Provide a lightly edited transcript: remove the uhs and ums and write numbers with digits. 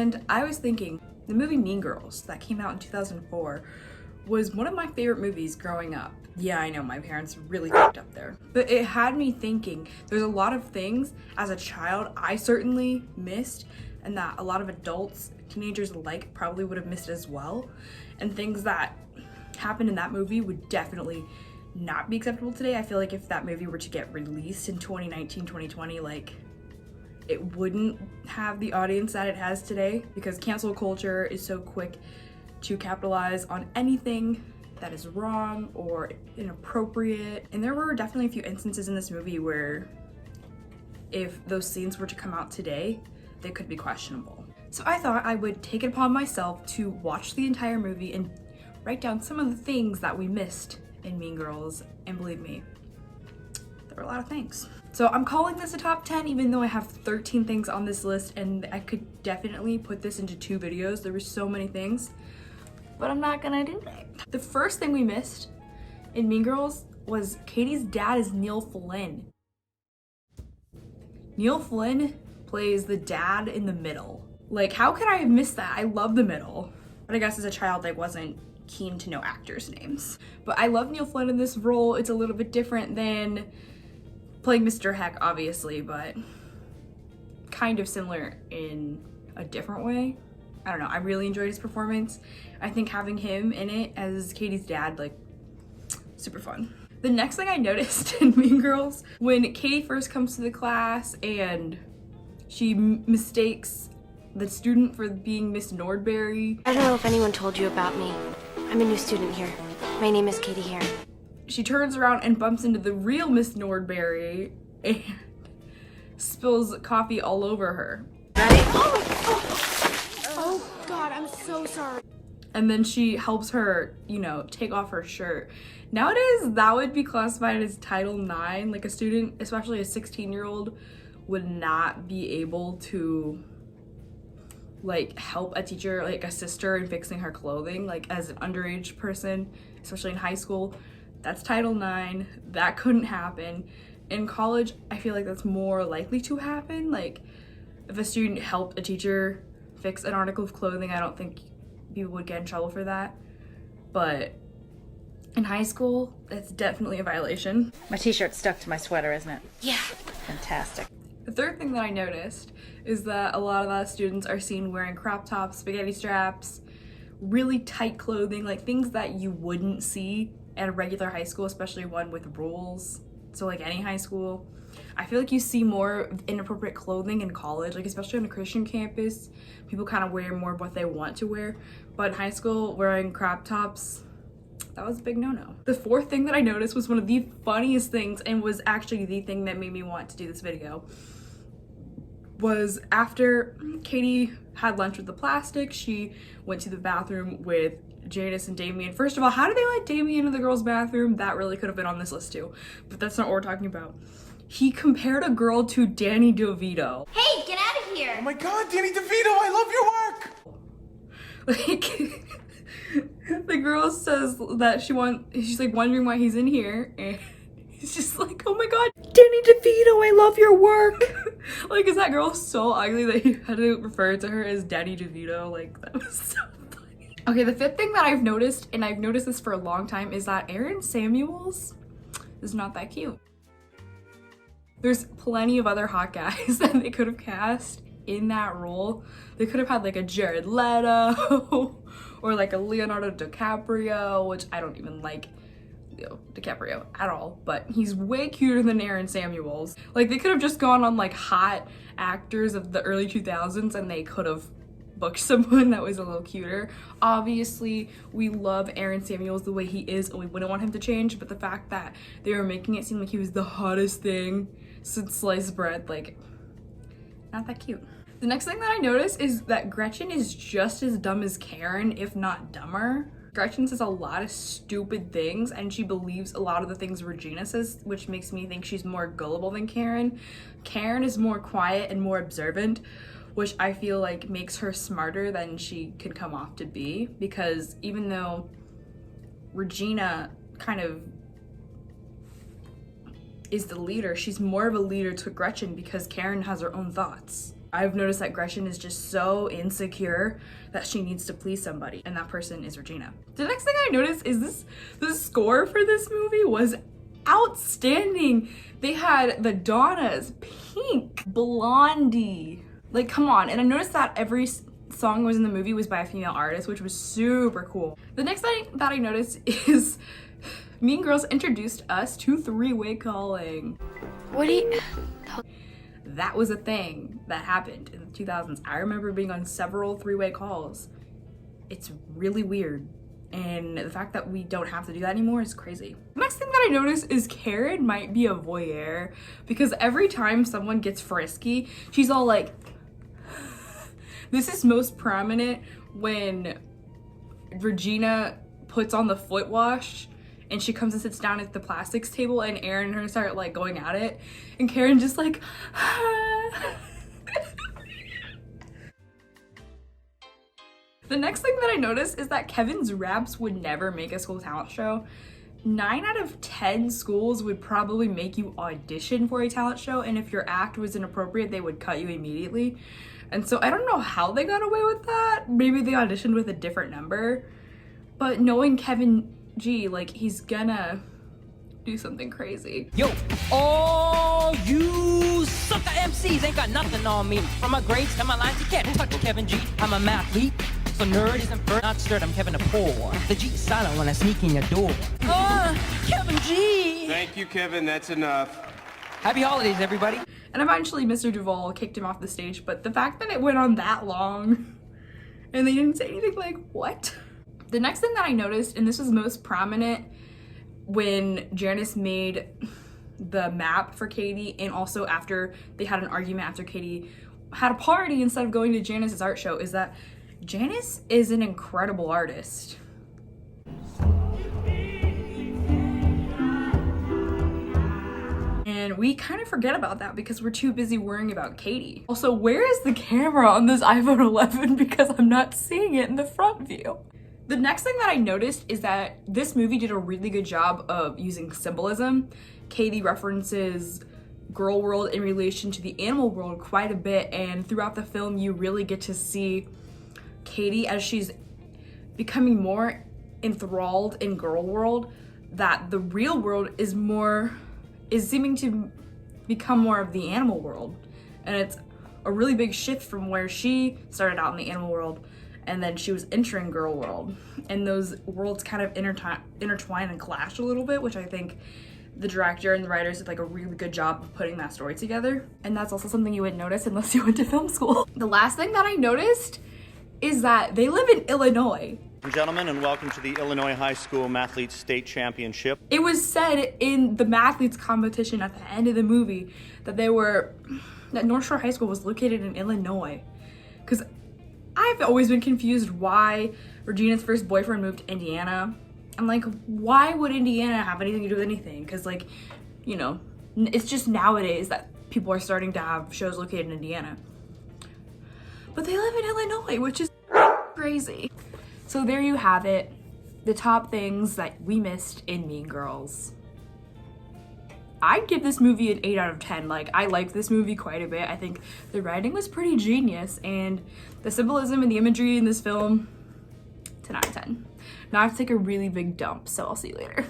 And I was thinking, the movie Mean Girls that came out in 2004 was one of my favorite movies growing up. Yeah, I know, my parents really fucked up there. But it had me thinking, there's a lot of things as a child I certainly missed, and that a lot of adults, teenagers alike, probably would have missed as well. And things that happened in that movie would definitely not be acceptable today. I feel like if that movie were to get released in 2019, 2020, like, it wouldn't have the audience that it has today, because cancel culture is so quick to capitalize on anything that is wrong or inappropriate. And there were definitely a few instances in this movie where if those scenes were to come out today, they could be questionable. So I thought I would take it upon myself to watch the entire movie and write down some of the things that we missed in Mean Girls, and believe me, there were a lot of things. So I'm calling this a top 10, even though I have 13 things on this list, and I could definitely put this into 2 videos. There were so many things, but I'm not gonna do that. The first thing we missed in Mean Girls was Katie's dad is Neil Flynn. Neil Flynn plays the dad in The Middle. Like, how could I have missed that? I love The Middle. But I guess as a child, I wasn't keen to know actors' names. But I love Neil Flynn in this role. It's a little bit different than playing Mr. Heck, obviously, but kind of similar in a different way. I don't know, I really enjoyed his performance. I think having him in it as Katie's dad, like, super fun. The next thing I noticed in Mean Girls, when Katie first comes to the class and she mistakes the student for being Miss Nordberry. I don't know if anyone told you about me. I'm a new student here. My name is Katie Heron. She turns around and bumps into the real Miss Nordberry and spills coffee all over her. Ready? Oh God, I'm so sorry. And then she helps her, you know, take off her shirt. Nowadays, that would be classified as Title IX. Like, a student, especially a 16-year-old, would not be able to, like, help a teacher, like, assist her in fixing her clothing. Like, as an underage person, especially in high school, that's Title IX. That couldn't happen. In college, I feel like that's more likely to happen. Like, if a student helped a teacher fix an article of clothing, I don't think people would get in trouble for that. But in high school, it's definitely a violation. My t-shirt's stuck to my sweater, isn't it? Yeah. Fantastic. The third thing that I noticed is that a lot of the students are seen wearing crop tops, spaghetti straps, really tight clothing, like things that you wouldn't see at a regular high school, especially one with rules. So like any high school. I feel like you see more inappropriate clothing in college, like especially on a Christian campus. People kind of wear more of what they want to wear. But in high school, wearing crop tops, that was a big no-no. The fourth thing that I noticed was one of the funniest things, and was actually the thing that made me want to do this video, was after Katie had lunch with the plastic, she went to the bathroom with Janice and Damien. First of all, how did they let Damien into the girls' bathroom? That really could have been on this list too, but that's not what we're talking about. He compared a girl to Danny DeVito. Hey, get out of here! Oh my God, Danny DeVito, I love your work! Like, the girl says that she's like wondering why he's in here, and he's just like, oh my God, Danny DeVito, I love your work. Like, is that girl so ugly that he had to refer to her as Danny DeVito? Like, that was so funny. Okay, the fifth thing that I've noticed, and I've noticed this for a long time, is that Aaron Samuels is not that cute. There's plenty of other hot guys that they could have cast in that role. They could have had like a Jared Leto or like a Leonardo DiCaprio, which I don't even like Leo DiCaprio at all, but he's way cuter than Aaron Samuels. Like, they could have just gone on like hot actors of the early 2000s and they could have booked someone that was a little cuter. Obviously, we love Aaron Samuels the way he is and we wouldn't want him to change, but the fact that they were making it seem like he was the hottest thing since sliced bread, like, not that cute. The next thing that I noticed is that Gretchen is just as dumb as Karen, if not dumber. Gretchen says a lot of stupid things and she believes a lot of the things Regina says, which makes me think she's more gullible than Karen. Karen is more quiet and more observant, which I feel like makes her smarter than she could come off to be, because even though Regina kind of is the leader, she's more of a leader to Gretchen because Karen has her own thoughts. I've noticed that Gretchen is just so insecure that she needs to please somebody, and that person is Regina. The next thing I noticed is the score for this movie was outstanding. They had the Donnas, Pink, Blondie. Like, come on. And I noticed that every song was in the movie was by a female artist, which was super cool. The next thing that I noticed is Mean Girls introduced us to three-way calling. What do you... That was a thing that happened in the 2000s. I remember being on several three-way calls. It's really weird. And the fact that we don't have to do that anymore is crazy. The next thing that I noticed is Karen might be a voyeur, because every time someone gets frisky, she's all like, this is most prominent when Regina puts on the foot wash and she comes and sits down at the plastics table, and Aaron and her start like going at it, and Karen just like The next thing that I noticed is that Kevin's raps would never make a school talent show. 9 out of 10 schools would probably make you audition for a talent show, and if your act was inappropriate, they would cut you immediately. And so I don't know how they got away with that. Maybe they auditioned with a different number. But knowing Kevin G, like, he's gonna do something crazy. Yo, all you sucker MCs ain't got nothing on me. From my grades to my lines, you can't touch Kevin G. I'm a mathlete, so nerd isn't first. Not stirred, I'm Kevin the Poor. The G is silent when I sneak in your door. Kevin G! Thank you, Kevin. That's enough. Happy holidays, everybody. And eventually Mr. Duvall kicked him off the stage, but the fact that it went on that long and they didn't say anything, like, what? The next thing that I noticed, and this was most prominent when Janice made the map for Katie, and also after they had an argument after Katie had a party instead of going to Janice's art show, is that Janice is an incredible artist. And we kind of forget about that because we're too busy worrying about Katie. Also, where is the camera on this iPhone 11? Because I'm not seeing it in the front view. The next thing that I noticed is that this movie did a really good job of using symbolism. Katie references girl world in relation to the animal world quite a bit, and throughout the film you really get to see Katie as she's becoming more enthralled in girl world, that the real world is seeming to become more of the animal world. And it's a really big shift from where she started out in the animal world and then she was entering girl world, and those worlds kind of intertwine and clash a little bit, which I think the director and the writers did like a really good job of putting that story together. And that's also something you wouldn't notice unless you went to film school. The last thing that I noticed is that they live in Illinois. Gentlemen, and welcome to the Illinois High School Mathlete State Championship. It was said in the Mathletes competition at the end of the movie that North Shore High School was located in Illinois. Because I've always been confused why Regina's first boyfriend moved to Indiana. I'm like, why would Indiana have anything to do with anything? Because, like, you know, it's just nowadays that people are starting to have shows located in Indiana. But they live in Illinois, which is crazy. So there you have it. The top things that we missed in Mean Girls. I'd give this movie an 8 out of 10. Like, I liked this movie quite a bit. I think the writing was pretty genius, and the symbolism and the imagery in this film, 10 out of 10. Now I have to take a really big dump, so I'll see you later.